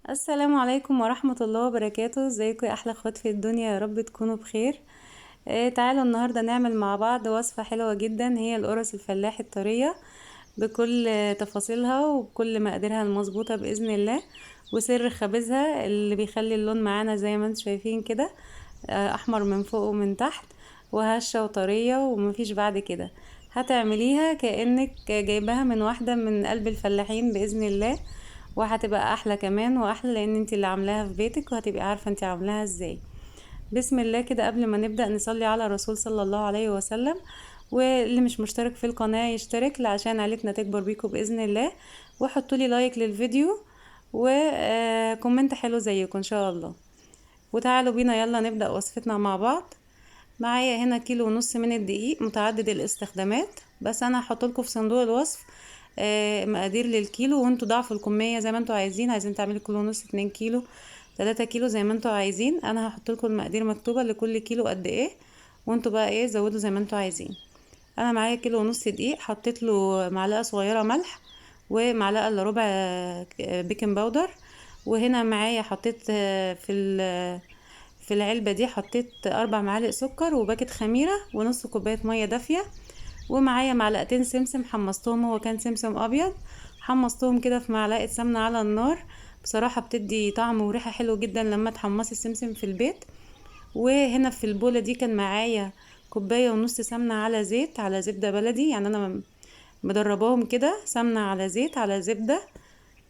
السلام عليكم ورحمة الله وبركاته. ازيكم يا احلى اخوات في الدنيا؟ يا رب تكونوا بخير. تعالوا النهاردة نعمل مع بعض وصفة حلوة جدا، هي القرص الفلاحي الطرية بكل تفاصيلها وبكل مقاديرها المظبوطة بإذن الله. وسر خبزها اللي بيخلي اللون معانا زي ما انتم شايفين كده، احمر من فوق ومن تحت، وهشة وطرية ومفيش بعد كده. هتعمليها كأنك جايباها من واحدة من قلب الفلاحين بإذن الله، وهتبقى احلى كمان واحلى لان انت اللي عاملاها في بيتك وهتبقي عارفة انت عاملاها ازاي. بسم الله كده. قبل ما نبدأ نصلي على الرسول صلى الله عليه وسلم، واللي مش مشترك في القناة يشترك عشان عيلتنا تكبر بيكم بإذن الله، وحطوا لي لايك للفيديو وكومنت حلو زيكم ان شاء الله. وتعالوا بينا يلا نبدأ وصفتنا مع بعض. معايا هنا كيلو ونص من الدقيق متعدد الاستخدامات، بس انا هحط لكم في صندوق الوصف مقادير للكيلو، وانتوا ضعفوا الكمية زي ما انتوا عايزين تعملوا كيلو ونص، 2 كيلو، 3 كيلو، زي ما انتوا عايزين. انا هحط لكم المقادير مكتوبة لكل كيلو قد ايه، وانتوا بقى ايه زودوا زي ما انتوا عايزين. انا معايا كيلو ونص دقيق، حطيت له معلقة صغيرة ملح ومعلقة الا ربع بيكنج باودر. وهنا معايا حطيت في العلبة دي حطيت 4 معالق سكر وباكت خميرة ونص كوباية مية دافية. ومعايا معلقتين سمسم حمصتهم، هو كان سمسم ابيض، حمصتهم كده في معلقة سمنة على النار. بصراحة بتدي طعم وريحة حلو جدا لما تحمصي السمسم في البيت. وهنا في البولة دي كان معايا كوباية ونص سمنة على زيت على زبدة بلدي، يعني انا مدرباهم كده سمنة على زيت على زبدة،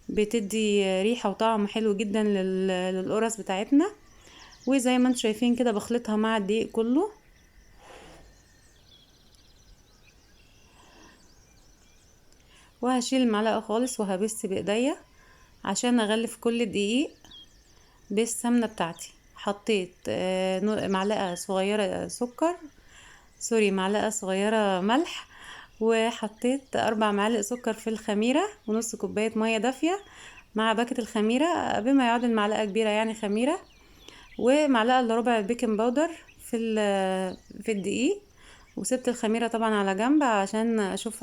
بتدي ريحة وطعم حلو جدا للقرص بتاعتنا. وزي ما انتم شايفين كده بخلطها مع الدقيق كله. وهشيل المعلقة خالص وهبس بايديا عشان اغلف كل الدقيق بالسمنة بتاعتي. حطيت معلقة صغيرة سكر، سوري معلقة صغيرة ملح، وحطيت 4 معالق سكر في الخميرة ونص كوباية مية دافية مع باكت الخميرة بما يعادل معلقة كبيرة يعني خميرة، ومعلقة الا ربع بيكنج باودر في في الدقيق. وسبت الخميرة طبعا على جنب عشان اشوف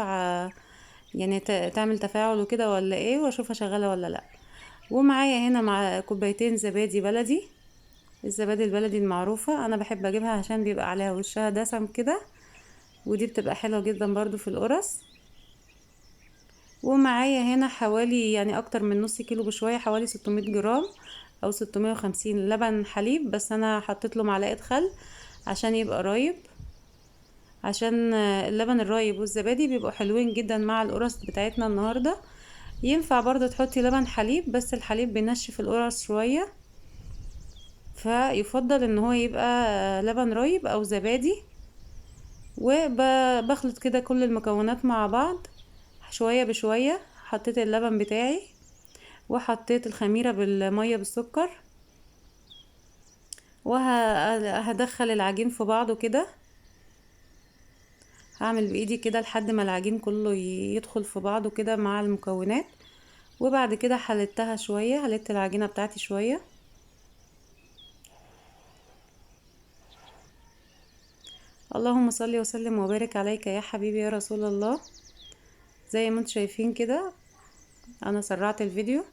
يعني تعمل تفاعل وكده ولا ايه، واشوفها شغالة ولا لا. ومعايا هنا مع كوبايتين زبادي بلدي، الزبادي البلدي المعروفة انا بحب اجيبها عشان بيبقى عليها وشها دسم كده، ودي بتبقى حلوة جدا برضو في القرص. ومعايا هنا حوالي يعني اكتر من نص كيلو بشوية، حوالي 600 جرام او 650 لبن حليب، بس انا حطيت له معلقة خل عشان يبقى رايب، عشان اللبن الرايب والزبادي بيبقوا حلوين جدا مع القرص بتاعتنا النهاردة. ينفع برضو تحطي لبن حليب، بس الحليب بينشف القرص شوية، فيفضل ان هو يبقى لبن رايب او زبادي. وبخلط كده كل المكونات مع بعض شوية بشوية. حطيت اللبن بتاعي وحطيت الخميرة بالمية بالسكر، وهدخل العجين في بعضه كده. هعمل بايدي كده لحد ما العجين كله يدخل في بعضه كده مع المكونات. وبعد كده حلتها شوية، حلت العجينة بتاعتي شوية. اللهم صل وسلم وبارك عليك يا حبيبي يا رسول الله. زي ما انتم شايفين كده انا سرعت الفيديو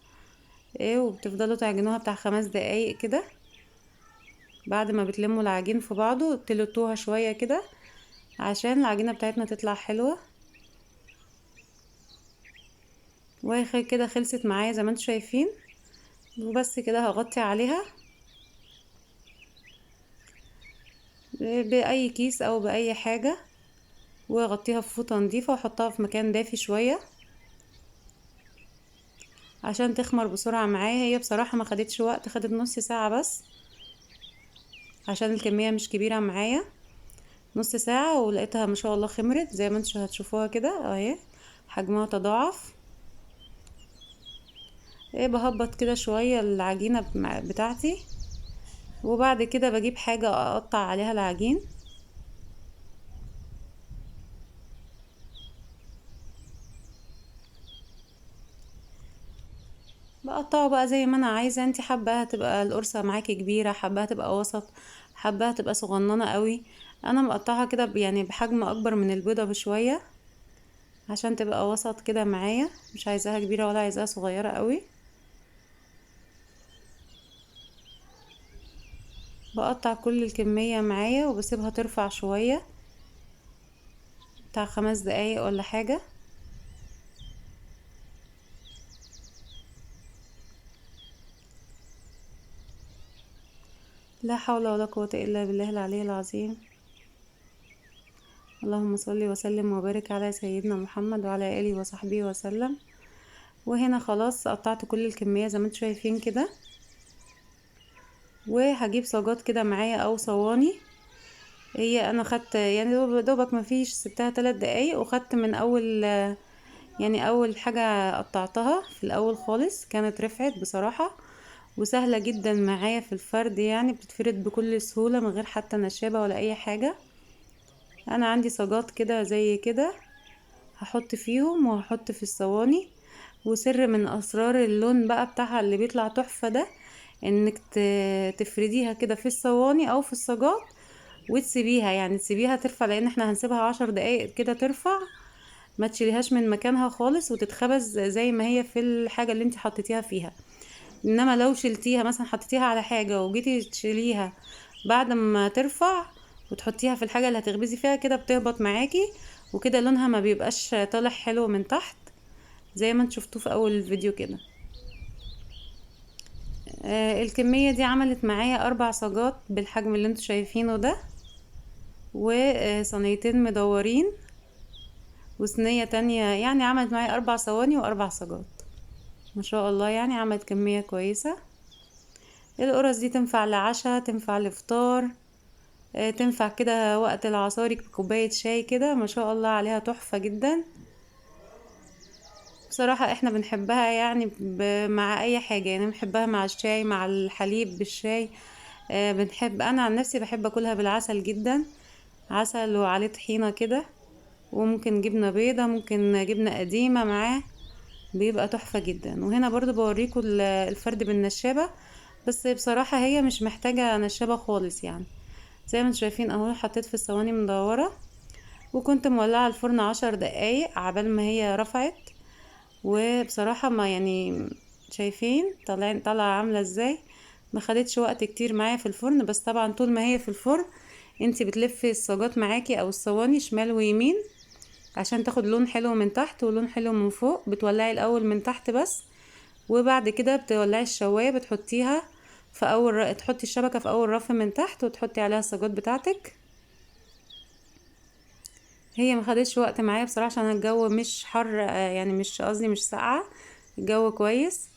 ايه، وبتفضلوا تعجنوها بتاع 5 دقايق كده. بعد ما بتلموا العجين في بعضه تلتوها شوية كده عشان العجينة بتاعتنا تطلع حلوة. وهي كده خلصت معايا زي ما انتم شايفين. وبس كده هغطي عليها بأي كيس او بأي حاجة، واغطيها في فوطة نظيفة واحطها في مكان دافي شوية عشان تخمر بسرعة معايا. هي بصراحة ما خدتش وقت، خدت نص ساعة بس عشان الكمية مش كبيرة معايا. نص ساعة ولقيتها ما شاء الله خمرت زي ما انتوا هتشوفوها كده اهي، حجمها تضاعف. ايه بهبط كده شوية العجينة بتاعتي، وبعد كده بجيب حاجة اقطع عليها العجين. بقطعه بقى زي ما انا عايزة. انتي حابة تبقى القرصة معاكي كبيرة، حابة تبقى وسط، حابة تبقى صغننة قوي. انا مقطعها كده يعني بحجم اكبر من البيضة بشوية عشان تبقى وسط كده معايا، مش عايزاها كبيرة ولا عايزاها صغيرة قوي. بقطع كل الكمية معايا وبسيبها ترفع شوية بتاع 5 دقايق ولا حاجة. لا حول ولا قوة الا بالله العلي العظيم. اللهم صل وسلم وبارك على سيدنا محمد وعلى اله وصحبه وسلم. وهنا خلاص قطعت كل الكمية زي ما انتم شايفين كده. وهجيب صاجات كده معايا او صواني. هي انا خدت يعني دوبك ما فيش، سبتها 3 دقايق وخدت من اول، يعني اول حاجة قطعتها في الاول خالص كانت رفعت بصراحة، وسهلة جدا معايا في الفرد، يعني بتتفرد بكل سهولة من غير حتى نشابة ولا اي حاجة. انا عندي صاجات كده زي كده هحط فيهم وهحط في الصواني. وسر من اسرار اللون بقى بتاعها اللي بيطلع تحفة ده، انك تفرديها كده في الصواني او في الصاجات وتسيبيها، يعني تسيبيها ترفع، لان احنا هنسيبها 10 دقايق كده ترفع. ما تشيليهاش من مكانها خالص وتتخبز زي ما هي في الحاجة اللي انت حطيتيها فيها. انما لو شلتيها مثلا حطيتيها على حاجة وجيتي تشيليها بعد ما ترفع وتحطيها في الحاجة اللي هتخبزي فيها كده بتهبط معاكي، وكده لونها ما بيبقاش طالع حلو من تحت زي ما انت شفتوه في اول الفيديو كده. الكمية دي عملت معايا 4 صاجات بالحجم اللي انتوا شايفينه ده، وصينيتين مدورين وصينية تانية، يعني عملت معايا 4 صواني و4 صاجات. ما شاء الله، يعني عملت كمية كويسة. القرص دي تنفع لعشاء، تنفع لفطار، تنفع كده وقت العصاري بكوباية شاي كده، ما شاء الله عليها تحفة جدا. بصراحة احنا بنحبها يعني مع اي حاجة، يعني بنحبها مع الشاي، مع الحليب بالشاي. بنحب، انا عن نفسي بحب اكلها بالعسل جدا، عسل وعليه طحينة كده، وممكن جبنة بيضة، ممكن جبنة قديمة معاه، بيبقى تحفة جدا. وهنا برضو بوريكم الفرد بالنشابة، بس بصراحة هي مش محتاجة نشابة خالص يعني. زي ما انتم شايفين اهو، حطيت في الصواني مدورة وكنت مولعة الفرن 10 دقايق عبال ما هي رفعت. وبصراحة ما يعني، شايفين طالعة عاملة ازاي، ما خدتش وقت كتير معايا في الفرن. بس طبعا طول ما هي في الفرن انتي بتلفي الصاجات معاكي او الصواني شمال ويمين عشان تاخد لون حلو من تحت ولون حلو من فوق. بتولعي الاول من تحت بس، وبعد كده بتولعي الشواية، بتحطيها في تحطي الشبكة في اول رف من تحت وتحطي عليها الصاجات بتاعتك. هي ما خدتش وقت معايا بصراحة عشان الجو مش حر، يعني مش قصدي مش ساقعة، الجو كويس.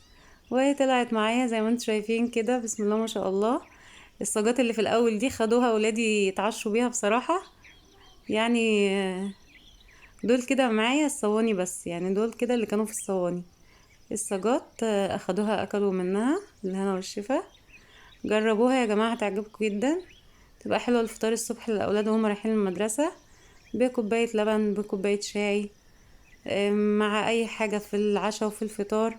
وهي طلعت معايا زي ما انتم شايفين كده، بسم الله ما شاء الله. الصاجات اللي في الاول دي خدوها ولادي يتعشوا بيها بصراحة، يعني دول كده معايا الصواني بس، يعني دول كده اللي كانوا في الصواني. الصاجات اخدوها اكلوا منها بالهنا والشفا. جربوها يا جماعة هتعجبكم جدا، تبقى حلوة الفطار الصبح للاولاد وهم رايحين المدرسة، بكوباية لبن، بكوباية شاي، مع اي حاجة في العشاء وفي الفطار.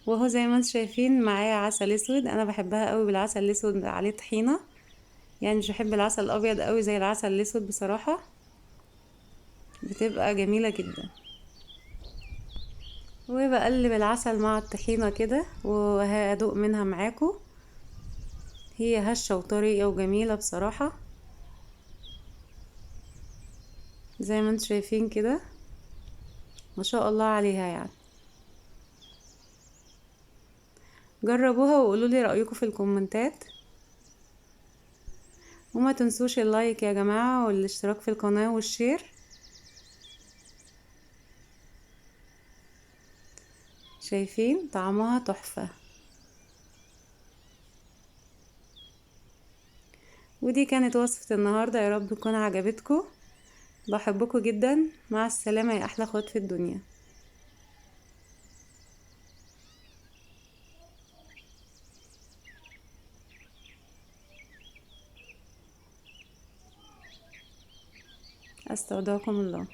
وهو زي ما انتم شايفين معايا عسل اسود، انا بحبها قوي بالعسل الاسود عليه طحينة، يعني مش بحب العسل الابيض قوي زي العسل الاسود بصراحة، بتبقى جميلة جدا. وبقلب العسل مع الطحينة كده وهدوق منها معاكم. هي هشة وطرية وجميلة بصراحة زي ما انتم شايفين كده، ما شاء الله عليها يعني. جربوها وقولوا لي رأيكم في الكومنتات، وما تنسوش اللايك يا جماعة والاشتراك في القناة والشير. شايفين طعمها تحفة. ودي كانت وصفة النهاردة، يا رب تكون عجبتكم. بحبكم جدا، مع السلامة يا احلى اخوات في الدنيا. استودعكم الله.